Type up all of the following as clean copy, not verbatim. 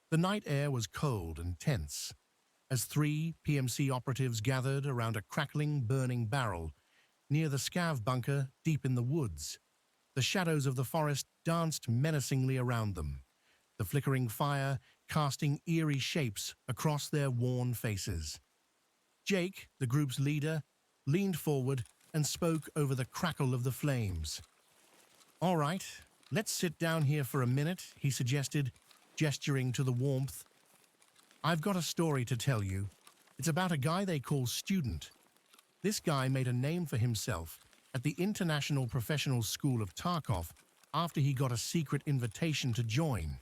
The night air was cold and tense, as three PMC operatives gathered around a crackling, burning barrel near the scav bunker deep in the woods. The shadows of the forest danced menacingly around them, the flickering fire casting eerie shapes across their worn faces. Jake, the group's leader, leaned forward and spoke over the crackle of the flames. "All right, let's sit down here for a minute," he suggested, gesturing to the warmth. "I've got a story to tell you. It's about a guy they call Student. This guy made a name for himself at the International Professional School of Tarkov after he got a secret invitation to join."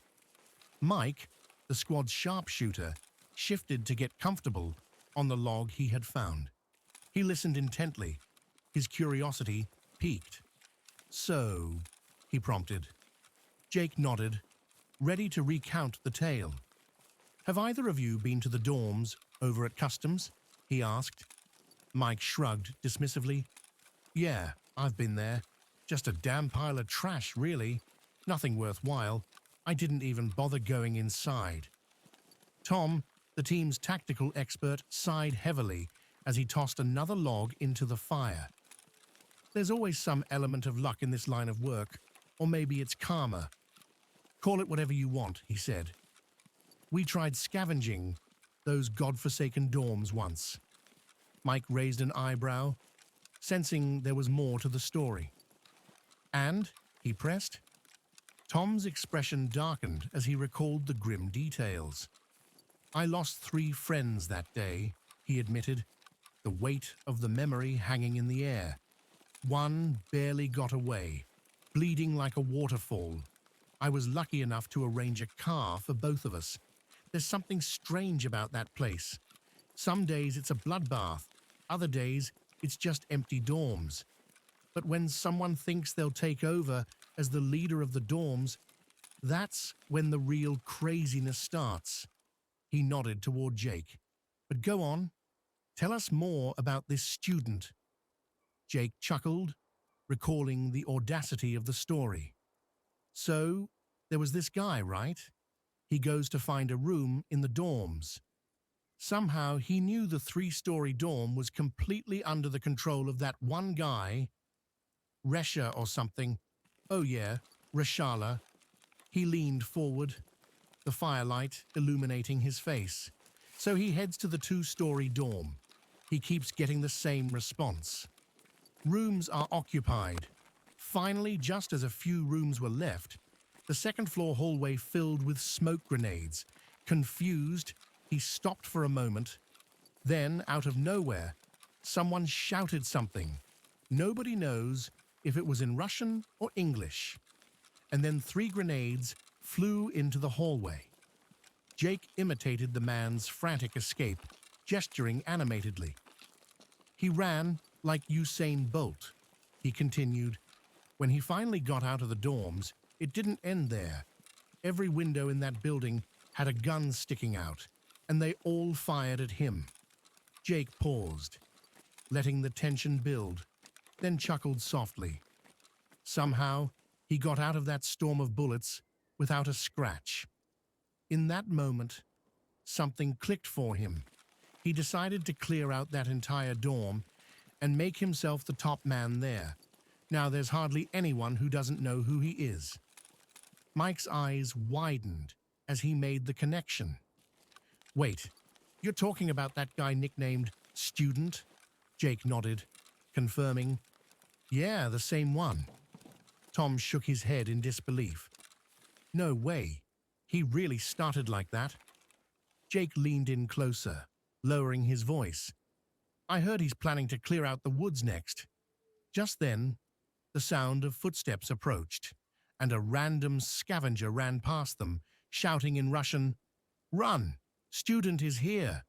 Mike, the squad's sharpshooter, shifted to get comfortable on the log he had found. He listened intently, his curiosity piqued. "So," he prompted. Jake nodded, ready to recount the tale. "Have either of you been to the dorms over at Customs?" he asked. Mike shrugged dismissively. "Yeah, I've been there. Just a damn pile of trash, really. Nothing worthwhile. I didn't even bother going inside." Tom, the team's tactical expert, sighed heavily as he tossed another log into the fire. "There's always some element of luck in this line of work, or maybe it's karma. Call it whatever you want," he said. "We tried scavenging those godforsaken dorms once." Mike raised an eyebrow, sensing there was more to the story. "And?" he pressed. Tom's expression darkened as he recalled the grim details. "I lost 3 friends that day," he admitted, the weight of the memory hanging in the air. "One barely got away, bleeding like a waterfall. I was lucky enough to arrange a car for both of us. There's something strange about that place. Some days it's a bloodbath, other days it's just empty dorms. But when someone thinks they'll take over as the leader of the dorms, that's when the real craziness starts." He nodded toward Jake. "But go on. Tell us more about this Student." Jake chuckled, recalling the audacity of the story. "So, there was this guy, right? He goes to find a room in the dorms. Somehow he knew the 3-story dorm was completely under the control of that one guy, Resha or something. Oh yeah, Reshala." He leaned forward, the firelight illuminating his face. "So he heads to the 2-story dorm. He keeps getting the same response. Rooms are occupied. Finally, just as a few rooms were left, the second-floor hallway filled with smoke grenades. Confused, he stopped for a moment. Then, out of nowhere, someone shouted something. Nobody knows if it was in Russian or English. And then 3 grenades flew into the hallway. Jake imitated the man's frantic escape, gesturing animatedly. "He ran like Usain Bolt," he continued. "When he finally got out of the dorms, it didn't end there. Every window in that building had a gun sticking out, and they all fired at him." Jake paused, letting the tension build, then chuckled softly. "Somehow, he got out of that storm of bullets without a scratch." In that moment, something clicked for him. He decided to clear out that entire dorm and make himself the top man there. Now there's hardly anyone who doesn't know who he is. Mike's eyes widened as he made the connection. "Wait, you're talking about that guy nicknamed Student?" Jake nodded, confirming. "Yeah, the same one." Tom shook his head in disbelief. "No way. He really started like that." Jake leaned in closer, lowering his voice. "I heard he's planning to clear out the woods next." Just then, the sound of footsteps approached, and a random scavenger ran past them, shouting in Russian, "Run! Student is here!"